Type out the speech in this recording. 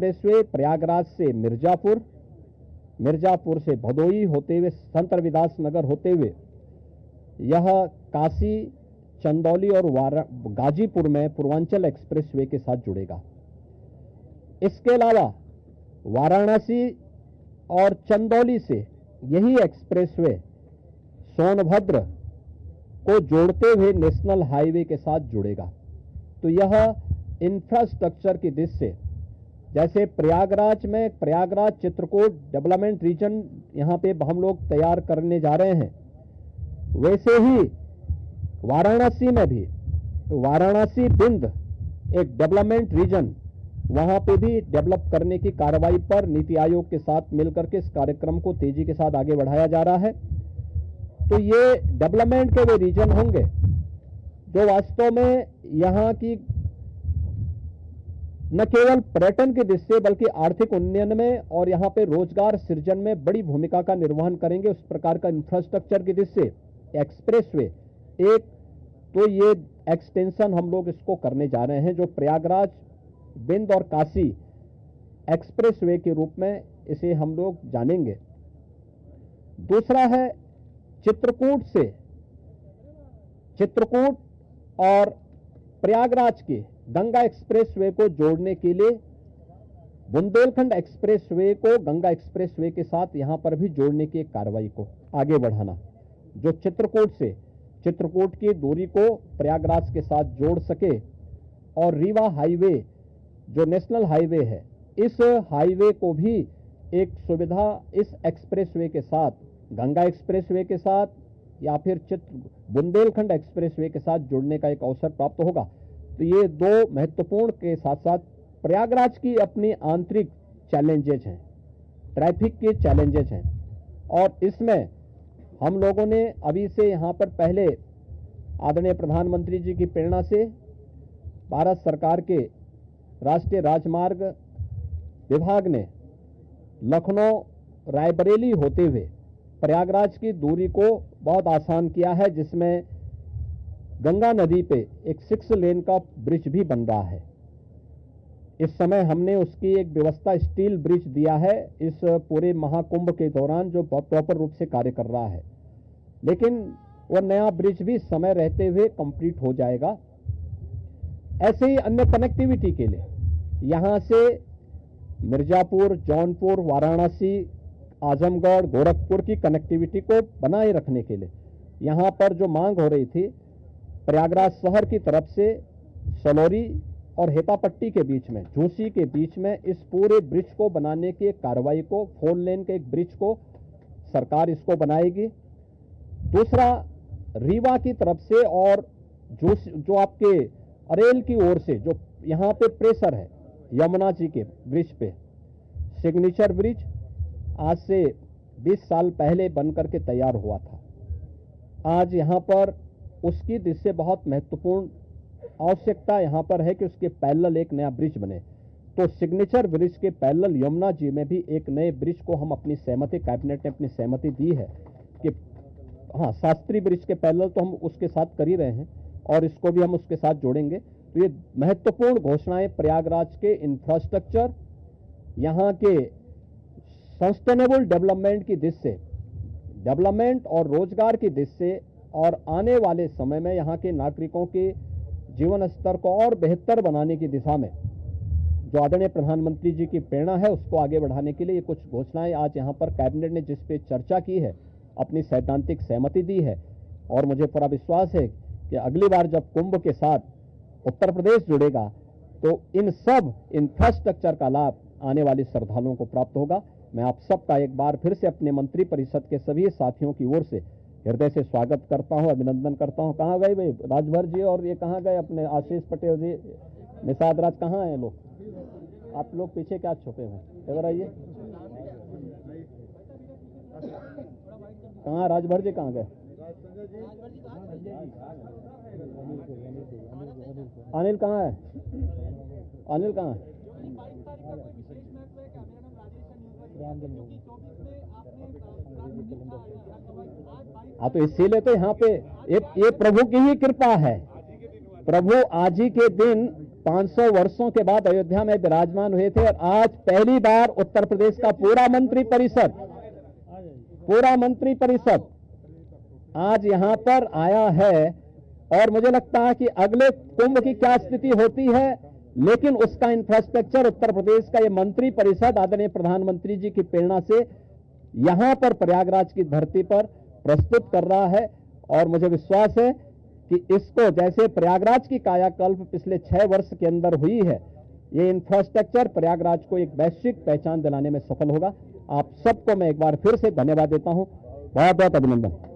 Expressway Prayagraj से मिर्जापुर, मिर्जापुर से भदोई होते हुए संत रविदास नगर होते हुए यह काशी, चंदौली और गाजीपुर में पूर्वांचल एक्सप्रेसवे के साथ जुड़ेगा। इसके अलावा वाराणसी और चंदौली से यही एक्सप्रेसवे सोनभद्र को जोड़ते हुए नेशनल हाईवे के साथ जुड़ेगा। तो यह इंफ्रास्ट्रक्चर की दृष्टि से, जैसे प्रयागराज में प्रयागराज चित्रकूट डेवलपमेंट रीजन यहां पे हम लोग तैयार करने जा रहे हैं, वैसे ही वाराणसी में भी वाराणसी बिंद एक डेवलपमेंट रीजन वहां पे भी डेवलप करने की कार्रवाई पर नीति आयोग के साथ मिलकर के इस कार्यक्रम को तेजी के साथ आगे बढ़ाया जा रहा है। तो ये डेवलपमेंट के वे रीजन होंगे जो वास्तव में यहां की न केवल पर्यटन की दृष्टि से बल्कि आर्थिक उन्नयन में और यहां पे रोजगार सृजन में बड़ी भूमिका का निर्वहन करेंगे। उस प्रकार का इंफ्रास्ट्रक्चर की दृष्टि से एक्सप्रेसवे एक, तो ये एक्सटेंशन हम लोग इसको करने जा रहे हैं जो प्रयागराज, बिंद और काशी एक्सप्रेसवे के रूप में इसे हम लोग जानेंगे। दूसरा है चित्रकूट और प्रयागराज के गंगा एक्सप्रेसवे को जोड़ने के लिए बुंदेलखंड एक्सप्रेसवे को गंगा एक्सप्रेसवे के साथ यहां पर भी जोड़ने की एक कार्रवाई को आगे बढ़ाना, जो चित्रकूट की दूरी को प्रयागराज के साथ जोड़ सके और रीवा हाईवे जो नेशनल हाईवे है, इस हाईवे को भी एक सुविधा इस एक्सप्रेसवे के साथ, गंगा एक्सप्रेसवे के साथ या फिर बुंदेलखंड एक्सप्रेसवे के साथ जुड़ने का एक अवसर प्राप्त होगा। तो ये दो महत्वपूर्ण के साथ साथ प्रयागराज की अपनी आंतरिक चैलेंजेज हैं, ट्रैफिक के चैलेंजेज हैं, और इसमें हम लोगों ने अभी से यहाँ पर पहले आदरणीय प्रधानमंत्री जी की प्रेरणा से भारत सरकार के राष्ट्रीय राजमार्ग विभाग ने लखनऊ रायबरेली होते हुए प्रयागराज की दूरी को बहुत आसान किया है, जिसमें गंगा नदी पे एक 6 लेन का ब्रिज भी बन रहा है। इस समय हमने उसकी एक व्यवस्था स्टील ब्रिज दिया है इस पूरे महाकुंभ के दौरान, जो प्रॉपर रूप से कार्य कर रहा है, लेकिन वह नया ब्रिज भी समय रहते हुए कंप्लीट हो जाएगा। ऐसे ही अन्य कनेक्टिविटी के लिए यहां से मिर्जापुर, जौनपुर, वाराणसी, आजमगढ़, गोरखपुर की कनेक्टिविटी को बनाए रखने के लिए यहां पर जो मांग हो रही थी, प्रयागराज शहर की तरफ से सलौरी और हेतापट्टी के बीच में, झूसी के बीच में इस पूरे ब्रिज को बनाने की कार्रवाई को, 4 लेन के एक ब्रिज को सरकार इसको बनाएगी। दूसरा, रीवा की तरफ से और जो आपके अरेल की ओर से जो यहां पे प्रेशर है यमुना जी के ब्रिज पे, सिग्नेचर ब्रिज आज से 20 साल पहले बनकर के तैयार हुआ था। आज यहां पर उसकी दृष्टि से बहुत महत्वपूर्ण आवश्यकता यहां पर है कि उसके पैरेलल एक नया ब्रिज बने। तो सिग्नेचर ब्रिज के पैरेलल यमुना जी में भी एक नए ब्रिज को हम अपनी सहमति, कैबिनेट ने अपनी सहमति दी है कि हाँ, शास्त्री ब्रिज के पैरेलल तो हम उसके साथ कर ही रहे हैं और इसको भी हम उसके साथ जोड़ेंगे। तो ये महत्वपूर्ण घोषणाएं प्रयागराज के इंफ्रास्ट्रक्चर, यहाँ के सस्टेनेबल डेवलपमेंट की दृष्टि से, डेवलपमेंट और रोजगार की दृष्टि से, और आने वाले समय में यहाँ के नागरिकों के जीवन स्तर को और बेहतर बनाने की दिशा में जो आदरणीय प्रधानमंत्री जी की प्रेरणा है, उसको आगे बढ़ाने के लिए ये कुछ घोषणाएं आज यहाँ पर कैबिनेट ने जिस पे चर्चा की है, अपनी सैद्धांतिक सहमति दी है। और मुझे पूरा विश्वास है कि अगली बार जब कुंभ के साथ उत्तर प्रदेश जुड़ेगा तो इन सब इंफ्रास्ट्रक्चर का लाभ आने वाले श्रद्धालुओं को प्राप्त होगा। मैं आप सबका एक बार फिर से अपने मंत्री परिषद के सभी साथियों की ओर से हृदय से स्वागत करता हूं, अभिनंदन करता हूं। कहाँ गए भाई राजभर जी, और ये कहाँ गए अपने आशीष पटेल जी, निषाद राज, कहाँ हैं लोग? आप लोग पीछे क्या छुपे हुए? इधर आइए। कहाँ राजभर जी, कहाँ गए? अनिल कहाँ है? अनिल कहाँ है? हाँ, तो इसीलिए तो यहाँ पे ये प्रभु की ही कृपा है। प्रभु आज ही के दिन 500 वर्षों के बाद अयोध्या में विराजमान हुए थे और आज पहली बार उत्तर प्रदेश का पूरा मंत्री परिषद आज यहां पर आया है। और मुझे लगता है कि अगले कुंभ की क्या स्थिति होती है, लेकिन उसका इंफ्रास्ट्रक्चर उत्तर प्रदेश का ये मंत्री परिषद आदरणीय प्रधानमंत्री जी की प्रेरणा से यहां पर प्रयागराज की धरती पर प्रस्तुत कर रहा है। और मुझे विश्वास है कि इसको जैसे प्रयागराज की कायाकल्प पिछले 6 वर्ष के अंदर हुई है, ये इंफ्रास्ट्रक्चर प्रयागराज को एक वैश्विक पहचान दिलाने में सफल होगा। आप सबको मैं एक बार फिर से धन्यवाद देता हूं। बहुत बहुत अभिनंदन।